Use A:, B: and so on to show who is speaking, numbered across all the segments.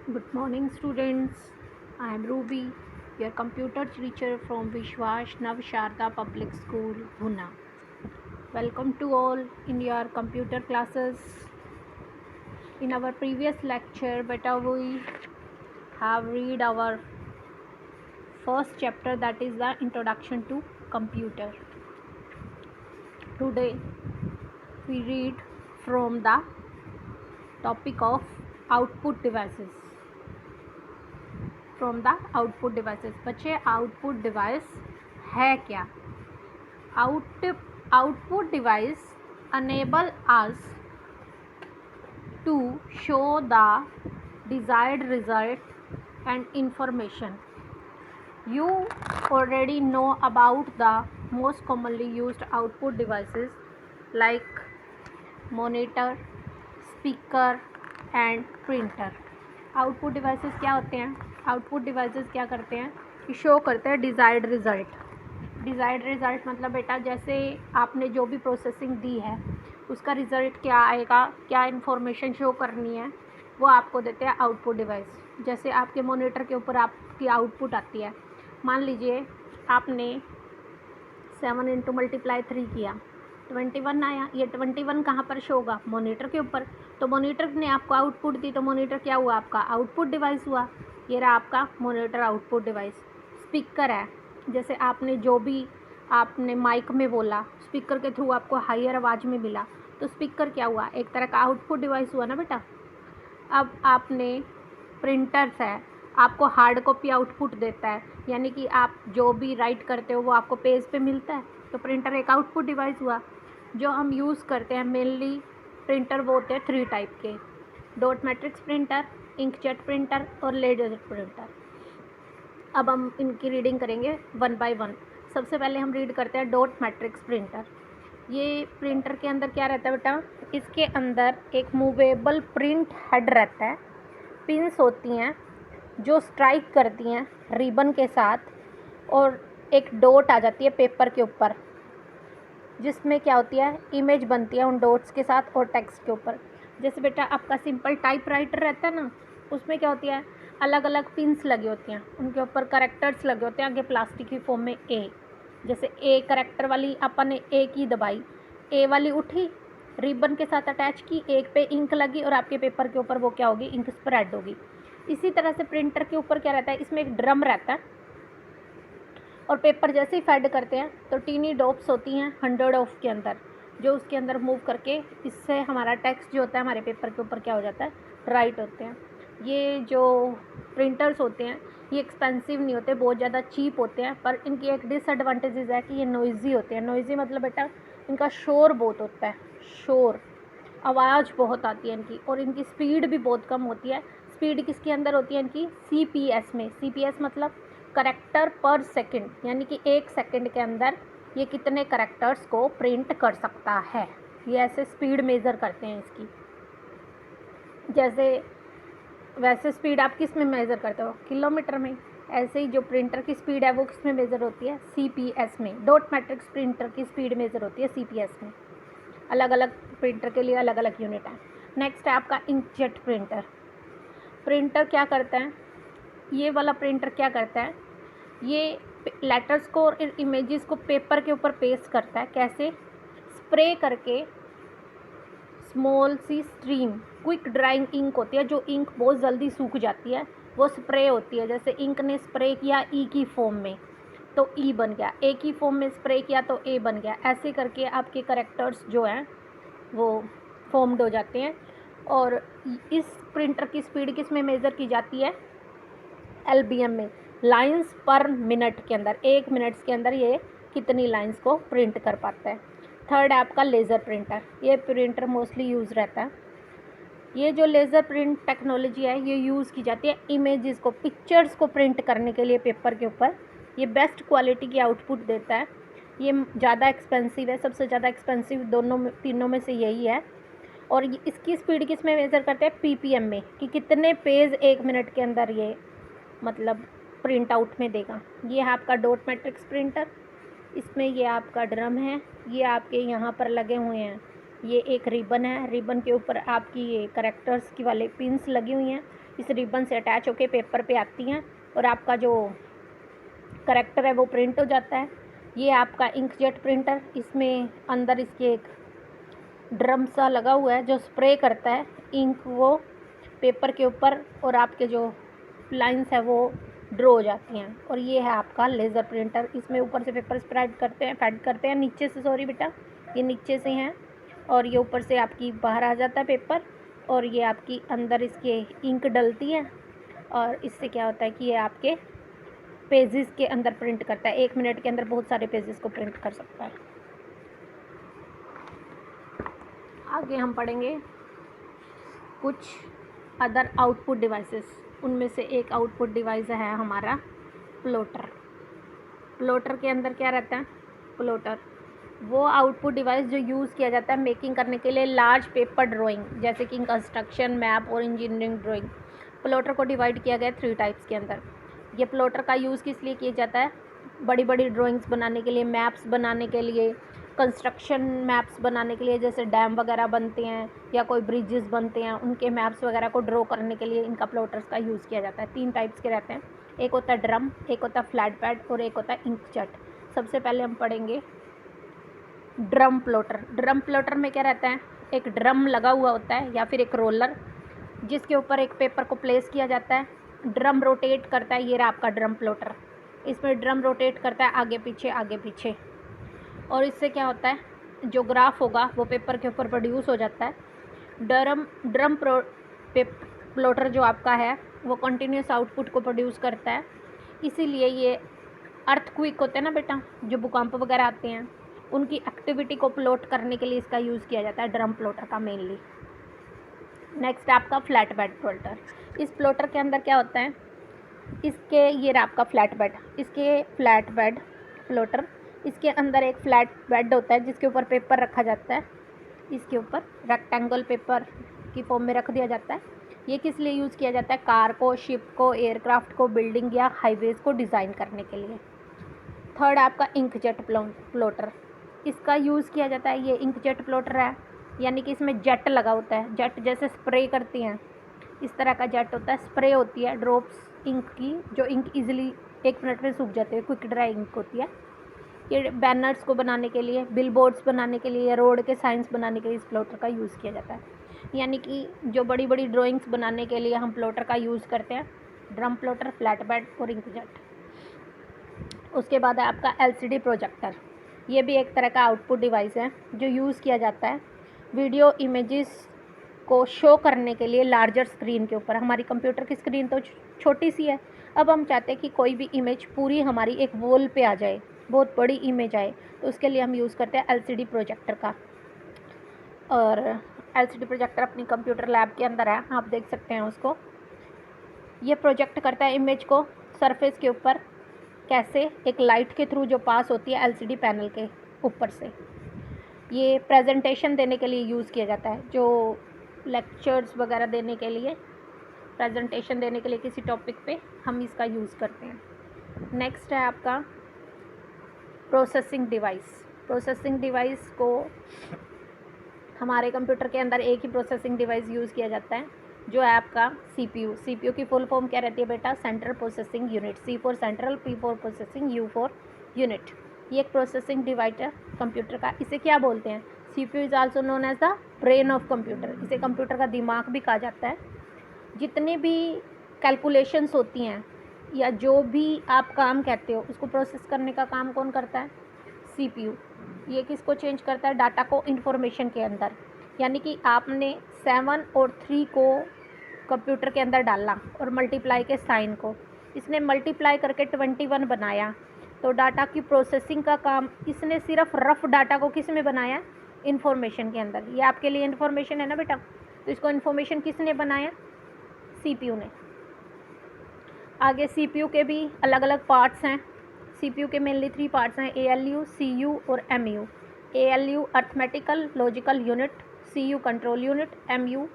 A: Good morning, students. I am Ruby, your computer teacher from Vishwash Navsharda Public School, Bhuna. Welcome to all in your computer classes. In our previous lecture, beta we have read our first chapter, that is the introduction to computer. Today we read from the topic of output devices. From the output devices. बच्चे output device है क्या? Output device enable us to show the desired result and information. You already know about the most commonly used output devices like monitor, speaker and printer. Output devices क्या होते हैं? Output devices क्या करते हैं कि show करते हैं desired result. Desired result मतलब बेटा जैसे आपने जो भी प्रोसेसिंग दी है उसका रिज़ल्ट क्या आएगा, क्या इन्फॉर्मेशन शो करनी है, वो आपको देते हैं आउटपुट डिवाइस. जैसे आपके मॉनिटर के ऊपर आपकी आउटपुट आती है. मान लीजिए आपने 7 इंटू मल्टीप्लाई 3 किया, 21 आया. ये 21 कहाँ पर शो होगा? मॉनिटर के ऊपर. तो मॉनिटर ने आपको आउटपुट दी तो मॉनिटर क्या हुआ? आपका आउटपुट डिवाइस हुआ. ये रहा आपका मॉनिटर आउटपुट डिवाइस. स्पीकर है, जैसे आपने जो भी आपने माइक में बोला, स्पीकर के थ्रू आपको हायर आवाज़ में मिला, तो स्पीकर क्या हुआ? एक तरह का आउटपुट डिवाइस हुआ ना बेटा. अब आपने प्रिंटर्स है, आपको हार्ड कॉपी आउटपुट देता है, यानी कि आप जो भी राइट करते हो वो आपको पेज पे मिलता है, तो प्रिंटर एक आउटपुट डिवाइस हुआ. जो हम यूज़ करते हैं मेनली प्रिंटर वो होते हैं 3 टाइप के: dot matrix printer, inkjet printer और लेजर प्रिंटर. अब हम इनकी रीडिंग करेंगे वन बाय वन. सबसे पहले हम रीड करते हैं डॉट मैट्रिक्स प्रिंटर. ये प्रिंटर के अंदर क्या रहता है बेटा? इसके अंदर एक मूवेबल प्रिंट हेड रहता है. पिंस होती हैं जो स्ट्राइक करती हैं रिबन के साथ, और एक डॉट आ जाती है पेपर के ऊपर, जिसमें क्या होती है? इमेज बनती है उन डॉट्स के साथ और टेक्स्ट के ऊपर. जैसे बेटा आपका सिंपल टाइपराइटर रहता है ना, उसमें क्या होती है? अलग अलग पिंस लगी होती हैं, उनके ऊपर करेक्टर्स लगे होते हैं आगे प्लास्टिक की फॉर्म में ए. जैसे ए करेक्टर वाली अपन ने ए की दबाई, ए वाली उठी, रिबन के साथ अटैच की, एक पे इंक लगी और आपके पेपर के ऊपर वो क्या होगी? इंक स्प्रेड होगी. इसी तरह से प्रिंटर के ऊपर क्या रहता है? इसमें एक ड्रम रहता है, और पेपर जैसे ही फेड करते हैं तो टीनी डॉप्स होती हैं 100 ऑफ के अंदर, जो उसके अंदर मूव करके इससे हमारा टेक्स्ट जो होता है हमारे पेपर के ऊपर क्या हो जाता है? राइट होते हैं. ये जो प्रिंटर्स होते हैं ये एक्सपेंसिव नहीं होते, बहुत ज़्यादा चीप होते हैं, पर इनकी एक डिसएडवांटेजेस है कि ये नॉइज़ी होते हैं. नॉइज़ी मतलब बेटा इनका शोर बहुत होता है, शोर, आवाज़ बहुत आती है इनकी, और इनकी स्पीड भी बहुत कम होती है. स्पीड किसके अंदर होती है इनकी? CPS में. CPS मतलब करेक्टर पर सेकंड, यानी कि 1 सेकंड के अंदर ये कितने करेक्टर्स को प्रिंट कर सकता है. ये ऐसे स्पीड मेज़र करते हैं इसकी. जैसे वैसे स्पीड आप किस में मेज़र करते हो? किलोमीटर में. ऐसे ही जो प्रिंटर की स्पीड है वो किस में मेज़र होती है? CPS में. डॉट मैट्रिक्स प्रिंटर की स्पीड मेज़र होती है CPS में. अलग अलग प्रिंटर के लिए अलग अलग यूनिट है. नेक्स्ट है आपका इंकजेट प्रिंटर. प्रिंटर क्या करता है? ये वाला प्रिंटर क्या करता है? ये लेटर्स को और इमेजेस को पेपर के ऊपर पेस्ट करता है. कैसे? स्प्रे करके small C stream, quick drawing ink होती है, जो इंक बहुत जल्दी सूख जाती है, वो स्प्रे होती है. जैसे इंक ने स्प्रे किया ई की फॉर्म में तो ई बन गया, ए की फॉर्म में स्प्रे किया तो ए बन गया. ऐसे करके आपके करेक्टर्स जो हैं वो फॉर्म्ड हो जाते हैं. और इस प्रिंटर की स्पीड किस में मेज़र की जाती है? LBM में, लाइंस पर मिनट के अंदर. 1 मिनट्स के अंदर ये कितनी लाइंस को प्रिंट कर पाता है. थर्ड है आपका लेज़र प्रिंटर. ये प्रिंटर मोस्टली यूज़ रहता है. ये जो लेज़र प्रिंट टेक्नोलॉजी है ये यूज़ की जाती है इमेजेस को, पिक्चर्स को प्रिंट करने के लिए पेपर के ऊपर. ये बेस्ट क्वालिटी की आउटपुट देता है. ये ज़्यादा एक्सपेंसिव है, सबसे ज़्यादा एक्सपेंसिव तीनों में से यही है. और इसकी स्पीड किस में मेज़र करते हैं? PPM में, कि कितने पेज 1 मिनट के अंदर ये मतलब प्रिंट आउट में देगा. ये है आपका डॉट मैट्रिक्स प्रिंटर. इसमें ये आपका ड्रम है, ये आपके यहाँ पर लगे हुए हैं, ये एक रिबन है, रिबन के ऊपर आपकी ये करेक्टर्स की वाले पिंस लगी हुई हैं. इस रिबन से अटैच होके पेपर पे आती हैं और आपका जो करेक्टर है वो प्रिंट हो जाता है। ये आपका इंकजेट प्रिंटर, इसमें अंदर इसके एक ड्रम सा लगा हुआ है जो स्प्रे करता है इंक वो पेपर के ऊपर, और आपके जो लाइंस है वो ड्रॉ हो जाती हैं। और ये है आपका लेज़र प्रिंटर, इसमें ऊपर से पेपर स्प्रेड करते हैं, फेड करते हैं नीचे से, सॉरी बेटा ये नीचे से हैं, और ये ऊपर से आपकी बाहर आ जाता है पेपर, और ये आपकी अंदर इसके इंक डलती है, और इससे क्या होता है कि ये आपके पेजेस के अंदर प्रिंट करता है। 1 मिनट के अंदर बहुत सारे पेजेस को प्रिंट कर सकता है। आगे हम पढ़ेंगे कुछ अदर आउटपुट डिवाइसेस। उनमें से एक आउटपुट डिवाइस है हमारा प्लॉटर। प्लॉटर के अंदर क्या रहता है? प्लॉटर वो आउटपुट डिवाइस जो यूज़ किया जाता है मेकिंग करने के लिए लार्ज पेपर ड्राइंग, जैसे कि कंस्ट्रक्शन, मैप और इंजीनियरिंग ड्राइंग। प्लॉटर को डिवाइड किया गया 3 टाइप्स के अंदर। ये प्लॉटर का यूज़ किस लिए किया जाता है? बड़ी बड़ी ड्राइंग्स बनाने के लिए, मैप्स बनाने के लिए, कंस्ट्रक्शन मैप्स बनाने के लिए, जैसे डैम वगैरह बनते हैं या कोई ब्रिजेस बनते हैं, उनके मैप्स वगैरह को ड्रॉ करने के लिए इनका प्लॉटर्स का यूज़ किया जाता है। 3 टाइप्स के रहते हैं, एक होता है ड्रम, एक होता है फ्लैट पैड और एक होता है इंकजेट। सबसे पहले हम पढ़ेंगे ड्रम प्लॉटर। ड्रम प्लॉटर में क्या रहता है? एक ड्रम लगा हुआ होता है या फिर एक रोलर, जिसके ऊपर एक पेपर को प्लेस किया जाता है। ड्रम रोटेट करता है, ये रहा आपका ड्रम प्लॉटर। इसमें ड्रम रोटेट करता है आगे पीछे, और इससे क्या होता है, जो ग्राफ होगा वो पेपर के ऊपर प्रोड्यूस हो जाता है। ड्रम प्लॉटर जो आपका है वो कंटिन्यूस आउटपुट को प्रोड्यूस करता है। इसीलिए ये अर्थक्वेक होते हैं ना बेटा, जो भूकंप वगैरह आते हैं, उनकी एक्टिविटी को प्लॉट करने के लिए इसका यूज़ किया जाता है, ड्रम प्लॉटर का मेनली। नेक्स्ट आपका फ्लैट बेड प्लॉटर। इस प्लॉटर के अंदर क्या होता है, इसके ये रहा आपका फ्लैट बेड, इसके फ्लैट बेड प्लॉटर, इसके अंदर एक फ्लैट बेड होता है जिसके ऊपर पेपर रखा जाता है। इसके ऊपर रेक्टेंगल पेपर की फॉर्म में रख दिया जाता है। ये किस लिए यूज़ किया जाता है? कार को, शिप को, एयरक्राफ्ट को, बिल्डिंग या हाईवेज़ को डिज़ाइन करने के लिए। थर्ड आपका इंकजेट प्लॉटर। इसका यूज़ किया जाता है, ये इंकजेट प्लॉटर है, यानी कि इसमें जेट लगा होता है। जेट जैसे स्प्रे करती हैं, इस तरह का जेट होता है, स्प्रे होती है ड्रॉप्स इंक की, जो इंक इजीली 1 मिनट में सूख जाती है, क्विक ड्राई इंक होती है। ये बैनर्स को बनाने के लिए, बिलबोर्ड्स बनाने के लिए, रोड के साइंस बनाने के लिए इस प्लॉटर का यूज़ किया जाता है। यानी कि जो बड़ी बड़ी ड्राइंग्स बनाने के लिए हम प्लॉटर का यूज़ करते हैं, ड्रम प्लॉटर, फ्लैट बेड और इंकजेट। उसके बाद है आपका एलसीडी प्रोजेक्टर। ये भी एक तरह का आउटपुट डिवाइस है जो यूज़ किया जाता है वीडियो इमेजेस को शो करने के लिए लार्जर स्क्रीन के ऊपर। हमारी कंप्यूटर की स्क्रीन तो छोटी सी है, अब हम चाहते हैं कि कोई भी इमेज पूरी हमारी एक वॉल पे आ जाए, बहुत बड़ी इमेज आए, तो उसके लिए हम यूज़ करते हैं एलसीडी प्रोजेक्टर का। और एलसीडी प्रोजेक्टर अपनी कंप्यूटर लैब के अंदर है, आप देख सकते हैं उसको। ये प्रोजेक्ट करता है इमेज को सरफेस के ऊपर, कैसे? एक लाइट के थ्रू जो पास होती है एलसीडी पैनल के ऊपर से। ये प्रेजेंटेशन देने के लिए यूज़ किया जाता है, जो लेक्चर्स वगैरह देने के लिए, प्रेजेंटेशन देने के लिए किसी टॉपिक पे हम इसका यूज़ करते हैं। नेक्स्ट है आपका प्रोसेसिंग डिवाइस। प्रोसेसिंग डिवाइस को हमारे कंप्यूटर के अंदर एक ही प्रोसेसिंग डिवाइस यूज़ किया जाता है, जो है आपका सीपीयू। सीपीयू की फुल फॉर्म क्या रहती है बेटा? Central processing unit. C for central, P for processing, U for unit. ये एक प्रोसेसिंग डिवाइस है कंप्यूटर का। इसे क्या बोलते हैं? CPU is also known as the brain of computer. इसे कंप्यूटर का दिमाग भी कहा जाता है। जितनी भी कैलकुलेशंस होती हैं या जो भी आप काम कहते हो, उसको प्रोसेस करने का काम कौन करता है? सीपीयू। ये किसको चेंज करता है? डाटा को इन्फॉर्मेशन के अंदर। यानी कि आपने 7 और 3 को कंप्यूटर के अंदर डालना और मल्टीप्लाई के साइन को, इसने मल्टीप्लाई करके 21 बनाया, तो डाटा की प्रोसेसिंग का काम इसने सिर्फ रफ डाटा को किस में बनाया? इन्फॉर्मेशन के अंदर। ये आपके लिए इन्फॉर्मेशन है ना बेटा, तो इसको इन्फॉर्मेशन किसने बनाया? सीपीयू ने। आगे सीपीयू के भी अलग अलग पार्ट्स हैं। सीपीयू के मेनली 3 पार्ट्स हैं, एएलयू, सीयू और MU. ALU arithmetical logical unit, CU control unit, MU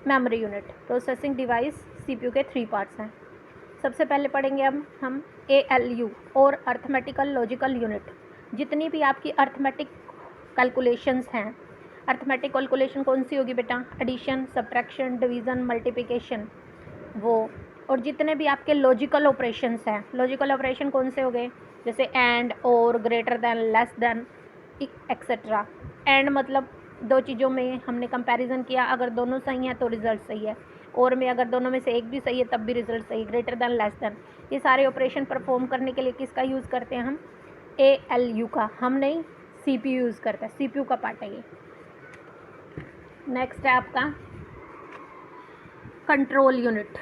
A: memory unit. Processing device CPU के 3 पार्ट्स हैं। सबसे पहले पढ़ेंगे हम एएलयू और अर्थमेटिकल लॉजिकल यूनिट। जितनी भी आपकी अर्थमेटिक कैलकुलेशंस हैं, अर्थमेटिक कैलकुलेशन कौन सी होगी बेटा? एडिशन, सब्ट्रैक्शन, डिवीज़न, मल्टीप्लिकेशन, वो, और जितने भी आपके लॉजिकल ऑपरेशंस हैं, लॉजिकल ऑपरेशन कौन से हो गए, जैसे एंड, और, greater than, less than, etcetera. And मतलब दो चीज़ों में हमने कंपैरिजन किया, अगर दोनों सही हैं तो रिजल्ट सही है, और में अगर दोनों में से एक भी सही है तब भी रिजल्ट सही। ग्रेटर देन, लेस देन, ये सारे ऑपरेशन परफॉर्म करने के लिए किसका यूज़ करते हैं हम, ALU का। हम नहीं, CPU यूज़ करते हैं, CPU का पार्ट है ये। नेक्स्ट है आपका कंट्रोल यूनिट।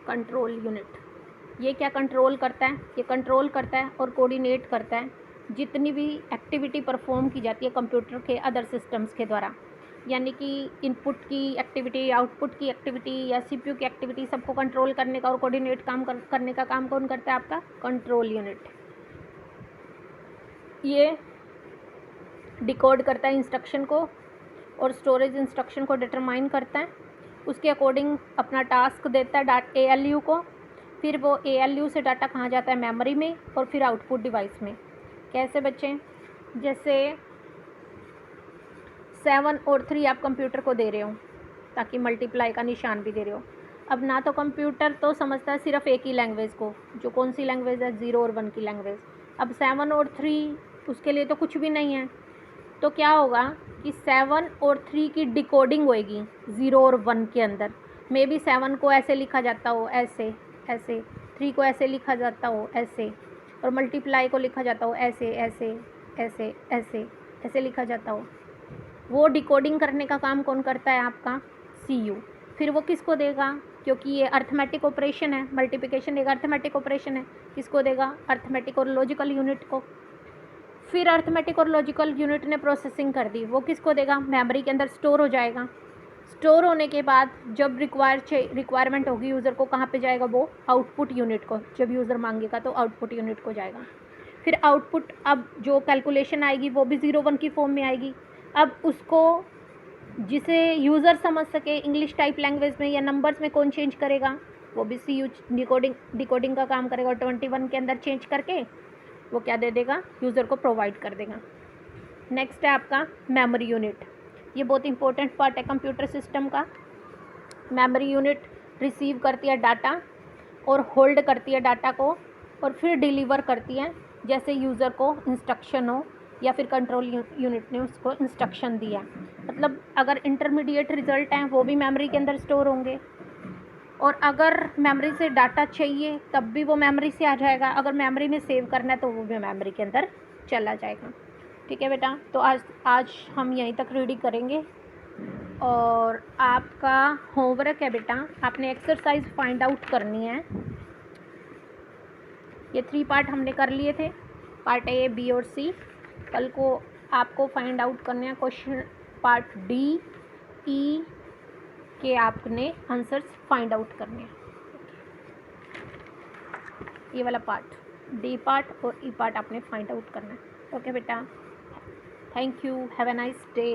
A: कंट्रोल यूनिट ये क्या कंट्रोल करता है, ये कंट्रोल करता है और कोऑर्डिनेट करता है जितनी भी एक्टिविटी परफॉर्म की जाती है कंप्यूटर के अदर सिस्टम्स के द्वारा, यानी कि इनपुट की एक्टिविटी, आउटपुट की एक्टिविटी या CPU की एक्टिविटी, सबको कंट्रोल करने का और कोऑर्डिनेट करने का काम कौन करता है, आपका कंट्रोल यूनिट। ये डिकोड करता है इंस्ट्रक्शन को और स्टोरेज इंस्ट्रक्शन को डिटरमाइन करता है, उसके अकॉर्डिंग अपना टास्क देता है ALU को, फिर वो ALU से डाटा कहाँ जाता है, मेमोरी में, और फिर आउटपुट डिवाइस में। कैसे बच्चे, जैसे 7 और 3 आप कंप्यूटर को दे रहे हो ताकि मल्टीप्लाई का निशान भी दे रहे हो। अब ना तो कंप्यूटर तो समझता है सिर्फ एक ही लैंग्वेज को, जो कौन सी लैंग्वेज है, 0 और 1 की लैंग्वेज। अब 7 और 3 उसके लिए तो कुछ भी नहीं है, तो क्या होगा कि 7 और 3 की डिकोडिंग होएगी 0 और 1 के अंदर। मे बी 7 को ऐसे लिखा जाता हो, ऐसे ऐसे, 3 को ऐसे लिखा जाता हो, ऐसे, और मल्टीप्लाई को लिखा जाता हो ऐसे ऐसे ऐसे ऐसे ऐसे लिखा जाता हो। वो डिकोडिंग करने का काम कौन करता है, आपका CPU। फिर वो किसको देगा, क्योंकि ये अर्थमेटिक ऑपरेशन है, मल्टीप्लिकेशन एक अर्थमेटिक ऑपरेशन है, किसको देगा, अर्थमेटिक और लॉजिकल यूनिट को। फिर अर्थमेटिक और लॉजिकल यूनिट ने प्रोसेसिंग कर दी, वो किसको देगा, मेमोरी के अंदर स्टोर हो जाएगा। स्टोर होने के बाद जब रिक्वायरमेंट होगी यूज़र को, कहाँ पे जाएगा वो, आउटपुट यूनिट को। जब यूज़र मांगेगा तो आउटपुट यूनिट को जाएगा। फिर आउटपुट, अब जो कैलकुलेशन आएगी वो भी 0 1 की फॉर्म में आएगी। अब उसको जिसे यूज़र समझ सके इंग्लिश टाइप लैंग्वेज में या नंबर्स में, कौन चेंज करेगा, वो भी CPU डिकोडिंग का काम करेगा, और 21 के अंदर चेंज करके वो क्या दे देगा, यूज़र को प्रोवाइड कर देगा। नेक्स्ट है आपका मेमोरी यूनिट। ये बहुत इंपॉर्टेंट पार्ट है कंप्यूटर सिस्टम का। मेमोरी यूनिट रिसीव करती है डाटा और होल्ड करती है डाटा को, और फिर डिलीवर करती है जैसे यूज़र को इंस्ट्रक्शन हो या फिर कंट्रोल यूनिट ने उसको इंस्ट्रक्शन दिया। मतलब अगर इंटरमीडिएट रिजल्ट हैं वो भी मेमोरी के अंदर स्टोर होंगे, और अगर मेमोरी से डाटा चाहिए तब भी वो मेमोरी से आ जाएगा, अगर मेमोरी में सेव करना है तो वो भी मेमोरी के अंदर चला जाएगा। ठीक है बेटा, तो आज हम यहीं तक रीडिंग करेंगे, और आपका होमवर्क है बेटा, आपने एक्सरसाइज फाइंड आउट करनी है। ये 3 पार्ट हमने कर लिए थे, पार्ट A, B और C। कल को आपको फाइंड आउट करने हैं क्वेश्चन पार्ट D, E के आपने आंसर्स फाइंड आउट करने हैं। ये वाला पार्ट D पार्ट और E पार्ट आपने फाइंड आउट करना है। ओके बेटा, thank you, have a nice day.